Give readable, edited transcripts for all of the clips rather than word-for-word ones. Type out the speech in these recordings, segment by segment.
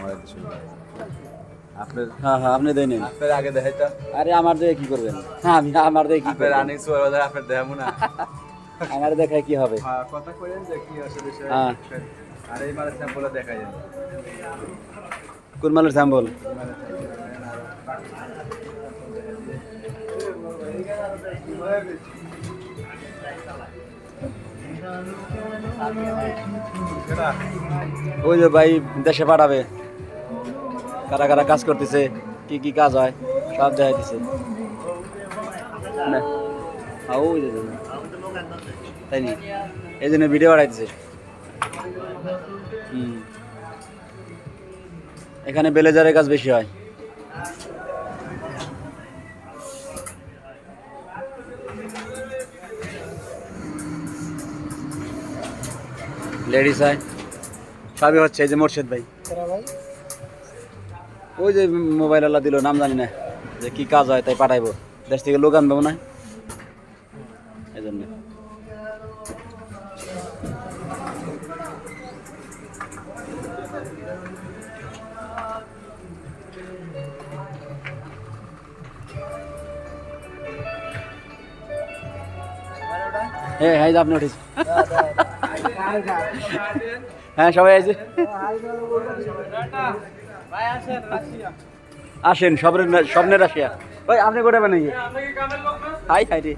আমাদের দেশে আপনার হ্যাঁ হ্যাঁ আপনি দেন আপনার আগে দেখাইতাম আরে আমার দিয়ে কি করবেন হ্যাঁ আমি আমার দিয়ে কি আপনার করবেন রানিং সোয়ার বাজার আপনার দেখাবো না আমার দেখায় কি হবে কথা কইলেন যে কি আসলে হ্যাঁ। আর এই মালের স্যাম্পল দেখাই যায় কোন মালের স্যাম্পল ওই যে ভাই দেশে পাঠাবে কারা কারা কাজ করতেছে কি কি কাজ হয় সব দেখাইতেছে না ওই যে তাই নি এই জন্য ভিডিও বাড়াইতেছে এখানে বেলেজারের কাজ বেশি হয় লেডিস হয় সবই হচ্ছে এই যে মোর্শেদ ভাই ওই যে মোবাইল আল্লাহ দিল নাম জানি না যে কি কাজ হয় তাই পাঠাইবো দেশ থেকে লোক আনবো না এই জন্য হ্যাঁ হ্যাঁ আপনি উঠেছি হ্যাঁ সবাই আছে আসেন স্বপ্নের রাশিয়া ভাই আপনি কোথায় বানাই হাই হাই রে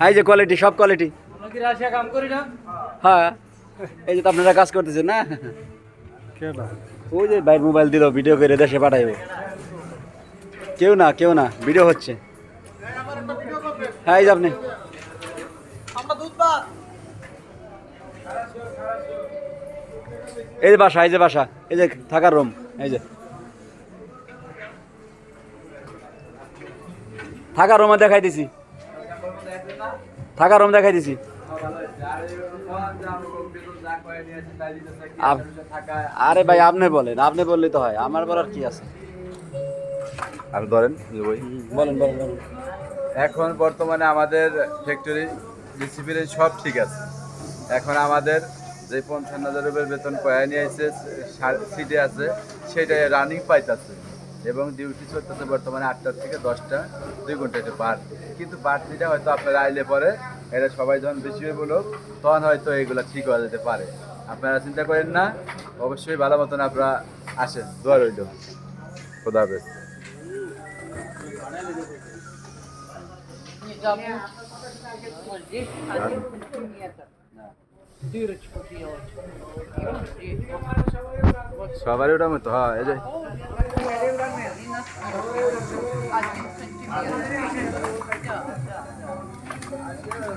হাই যে কোয়ালিটি সব কোয়ালিটি হ্যাঁ এই যে তো আপনারা কাজ করতেছেন না ওই যে ভাই মোবাইল দিল ভিডিও করে দেশে পাঠাইবো কেউ না ভিডিও হচ্ছে হ্যাঁ এই যে আপনি এই যে বাসা এই যে থাকার রুম এই যে থাকার রুম দেখাই দিছি আরে ভাই আপনি বললেই তো হয় আমার বলার কি আছে আপনি ধরেন বলেন এখন বর্তমানে আমাদের ফ্যাক্টরি ডিসিপ্লিন সব ঠিক আছে এখন আমাদের যে ৫৫,০০০ রুপির বেতন পয়া নিয়ে আসছে সিটে আছে সেটাই রানিং পাইতেছে এবং ডিউটি চলতেছে বর্তমানে ৮টা থেকে 10টা 2 ঘন্টা এটা বাড়তি কিন্তু বাড়তিটা হয়তো আপনারা আইলে পরে এটা সবাই যখন বেশি হয়ে বলো তখন হয়তো এগুলো ঠিক হয়ে যেতে পারে আপনারা চিন্তা করেন না অবশ্যই ভালো মতন আপনারা আসেন দোয়া রইল খোদা হাফেজ সবারই ওটা মতো হ্যাঁ এই যে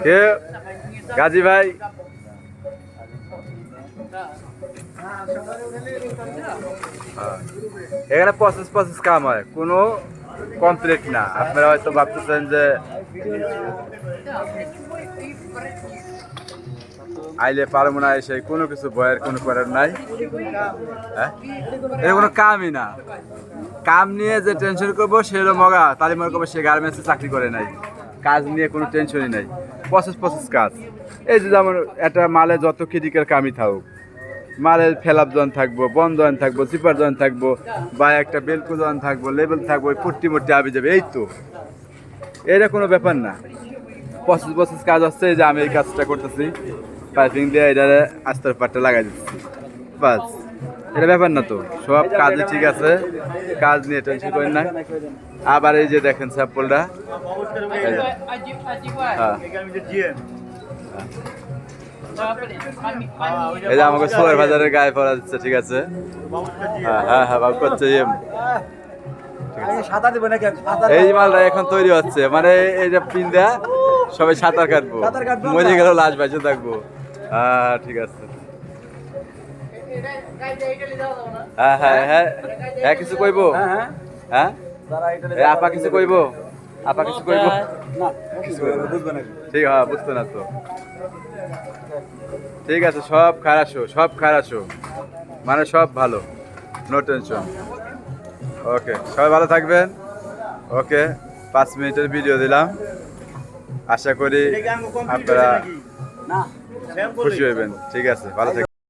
কে গাজী ভাই এখানে প্রসেস কাম হয় কোনো কমপ্লিট না আপনারা হয়তো ভাবতেছেন যে আইলে পারবো না এসে কোনো কিছু ভয়ের কোনো করার নাই হ্যাঁ এটা কোনো কামই না কাম নিয়ে যে টেনশন করবো সে হলো মগা তালি মনে করবো সে গার্মেন্টসে চাকরি করে নাই কাজ নিয়ে কোনো টেনশনই নাই প্রসেস কাজ এই যে যেমন একটা মালে যত ক্রিটিক্যাল কামই থাকুক মালের ফেলাপ জন থাকবো বন্ধ জন থাকবো চিপার জন থাকবো বা একটা বেলকু জন থাকবো লেবেল থাকবো ওই পট্টি আবি যাবে এই তো এটা কোনো ব্যাপার না প্রসেস কাজ হচ্ছে যে আমি এই কাজটা করতেছি পাইপিং দিয়ে এটা আস্তার পাটটা লাগাই দিচ্ছি বাস এটা ব্যাপার না তো সব কাজই ঠিক আছে কাজ নিয়ে টেনশন করেন না আবার এই যে দেখেন স্যাম্পলটা এই যে আমাকে সোয়ার বাজারের গায়ে পড়া দিচ্ছে ঠিক আছে হ্যাঁ বাবু করছে এই মালটা এখন তৈরি হচ্ছে মানে এই যে পিন দেয়া সবাই সাঁতার কাটবো মরে গেল লাশ বাইচে থাকবো ঠিক আছে হ্যাঁ কিছু কইব হ্যাঁ আপা কিছু কইব ঠিক বুঝতো না তো ঠিক আছে সব খারাসো মানে সব ভালো নো টেনশন ওকে সবাই ভালো থাকবেন ওকে 5 মিনিটের ভিডিও দিলাম আশা করি আপনারা খুশি হইবেন। ঠিক আছে, ভালো থাকবেন।